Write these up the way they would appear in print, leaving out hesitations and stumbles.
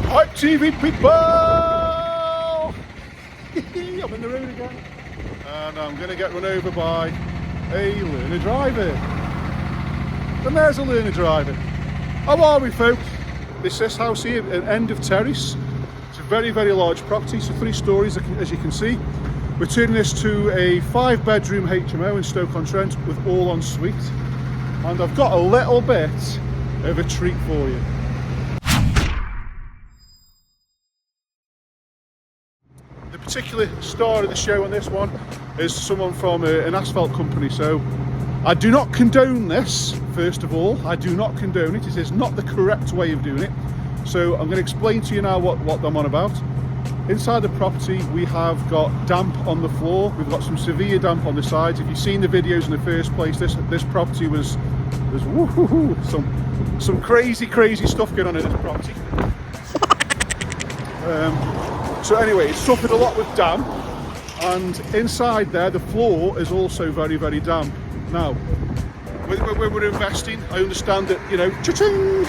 Hi TV people! I'm in the road again. And I'm going to get run over by a learner driver. And there's a learner driver. How are we, folks? This house here at end of terrace. It's a very, very large property, so 3 stories as you can see. We're turning this to a 5-bedroom HMO in Stoke-on-Trent with all en suite. And I've got a little bit of a treat for you. The particular star of the show on this one is someone from an asphalt company. So I do not condone this, first of all. I do not condone it. It is not the correct way of doing it. So I'm going to explain to you now what I'm on about. Inside the property we have got damp on the floor. We've got some severe damp on the sides. If you've seen the videos in the first place, this property was some crazy stuff going on in this property. So anyway, it's suffered a lot with damp, and inside there the floor is also very, very damp. Now, when we're investing, I understand that, you know, cha-ching,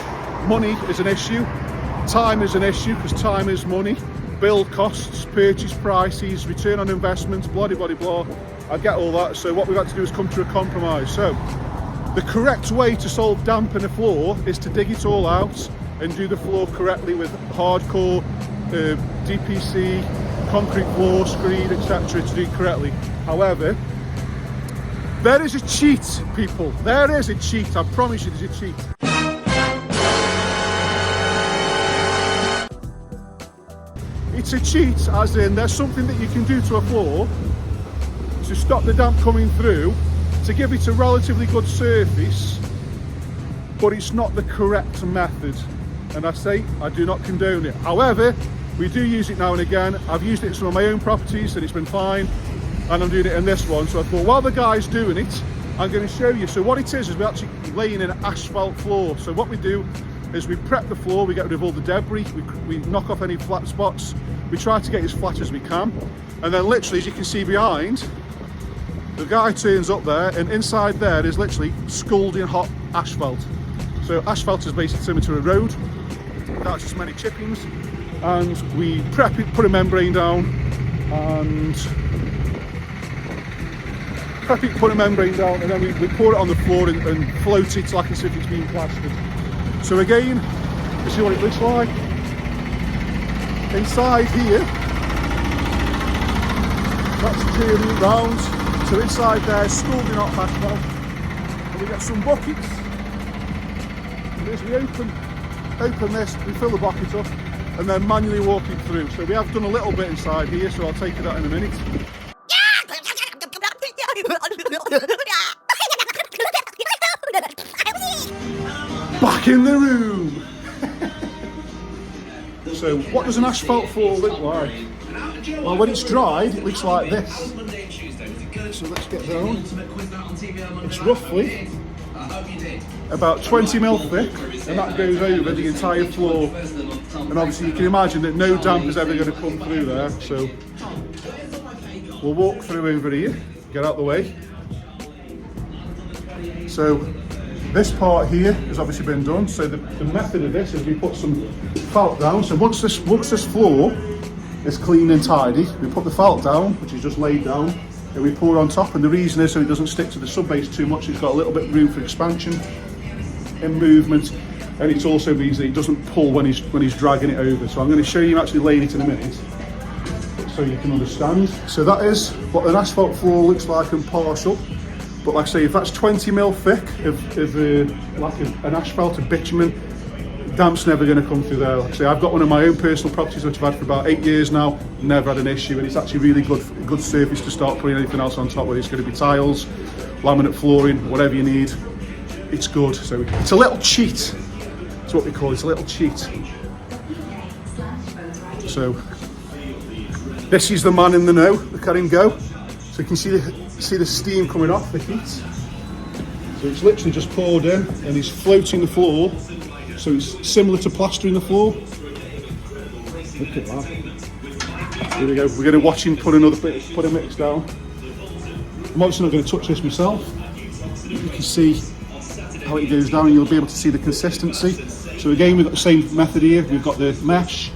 money is an issue, time is an issue because time is money, build costs, purchase prices, return on investments, blah blah blah blah. I get all that. So what we've had to do is come to a compromise. So the correct way to solve damp in the floor is to dig it all out and do the floor correctly with hardcore DPC, concrete floor, screed, etc. to do it correctly. However, there is a cheat, people. There is a cheat. I promise you there's a cheat. It's a cheat as in there's something that you can do to a floor to stop the damp coming through, to give it a relatively good surface, but it's not the correct method. And I say, I do not condone it. However, we do use it now and again. I've used it in some of my own properties and it's been fine. And I'm doing it in this one. So I thought, while the guy's doing it, I'm going to show you. So what it is we're actually laying an asphalt floor. So what we do is we prep the floor, we get rid of all the debris, we knock off any flat spots. We try to get as flat as we can. And then literally, as you can see behind, the guy turns up there and inside there is literally scalding hot asphalt. So asphalt is basically similar to a road. That's just many chippings. And we prep it, put a membrane down, and then we pour it on the floor and float it like as if it's being plastered. So again, you see what it looks like. Inside here, that's turning round. So inside there, scalding hot asphalt. And we get some buckets. And as we open this, we fill the bucket up and then manually walk it through. So we have done a little bit inside here, so I'll take you that in a minute. Back in the room. So what does an asphalt floor look like? Well, when it's dried, it looks like this. So let's get down. It's roughly about 20mm thick, and that goes over the entire floor. And obviously you can imagine that no damp is ever going to come through there. So we'll walk through over here, get out the way. So this part here has obviously been done. So the method of this is we put some felt down. So once this floor is clean and tidy, we put the felt down, which is just laid down, and we pour on top. And the reason is so it doesn't stick to the subbase too much. It's got a little bit of room for expansion and movement, and it also means that it doesn't pull when he's dragging it over. So I'm going to show you actually laying it in a minute, so you can understand. So that is what an asphalt floor looks like and partial. But like I say, if that's 20mm thick of an asphalt, a bitumen, damp's never going to come through there. Like I say, I've got one of my own personal properties which I've had for about 8 years now, never had an issue, and it's actually really good surface to start putting anything else on top, whether it's going to be tiles, laminate flooring, whatever you need. It's good. So it's a little cheat. That's what we call it. It's a little cheat. So this is the man in the know, the Karim Go. So you can see the steam coming off the heat. So it's literally just poured in and he's floating the floor. So it's similar to plastering the floor. Look at that. Here we go. We're going to watch him put a mix down. I'm obviously not going to touch this myself. You can see how it goes down and you'll be able to see the consistency. So again, we've got the same method here. We've got the mesh,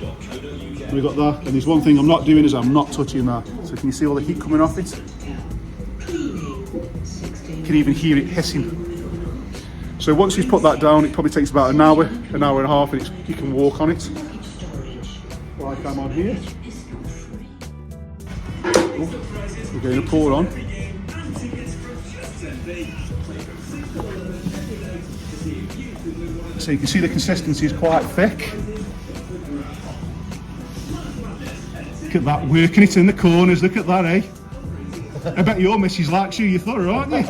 we've got that, and there's one thing I'm not doing is I'm not touching that. So can you see all the heat coming off it? You can even hear it hissing. So once he's put that down, it probably takes about an hour and a half, and you can walk on it. Like I'm on here. We're going to pour on. So you can see the consistency is quite thick. Look at that, working it in the corners, look at that, eh? I bet your missus likes you thorough, aren't you?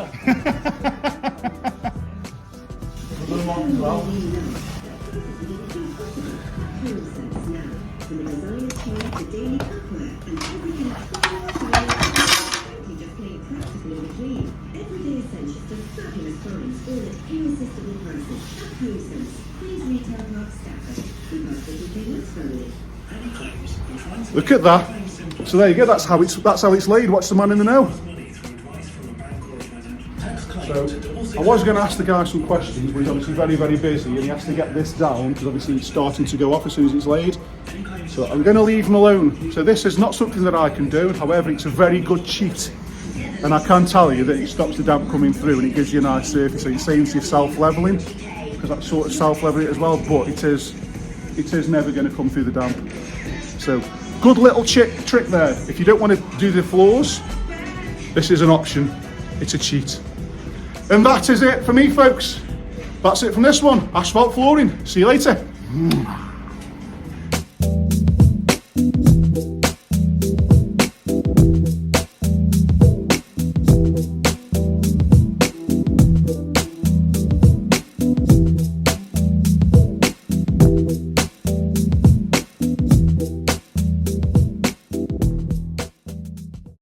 Look at that. So there you go. That's how it's laid. Watch the man in the know. So I was going to ask the guy some questions, but he's obviously very, very busy, and he has to get this down because obviously it's starting to go off as soon as it's laid. So I'm going to leave him alone. So this is not something that I can do. However, it's a very good cheat, and I can tell you that it stops the damp coming through and it gives you a nice surface. So it saves you self-leveling, because that's sort of self-leveling as well. But it is never going to come through the damp. So good little trick there. If you don't want to do the floors, this is an option. It's a cheat. And that is it for me, folks. That's it from this one. Asphalt flooring. See you later.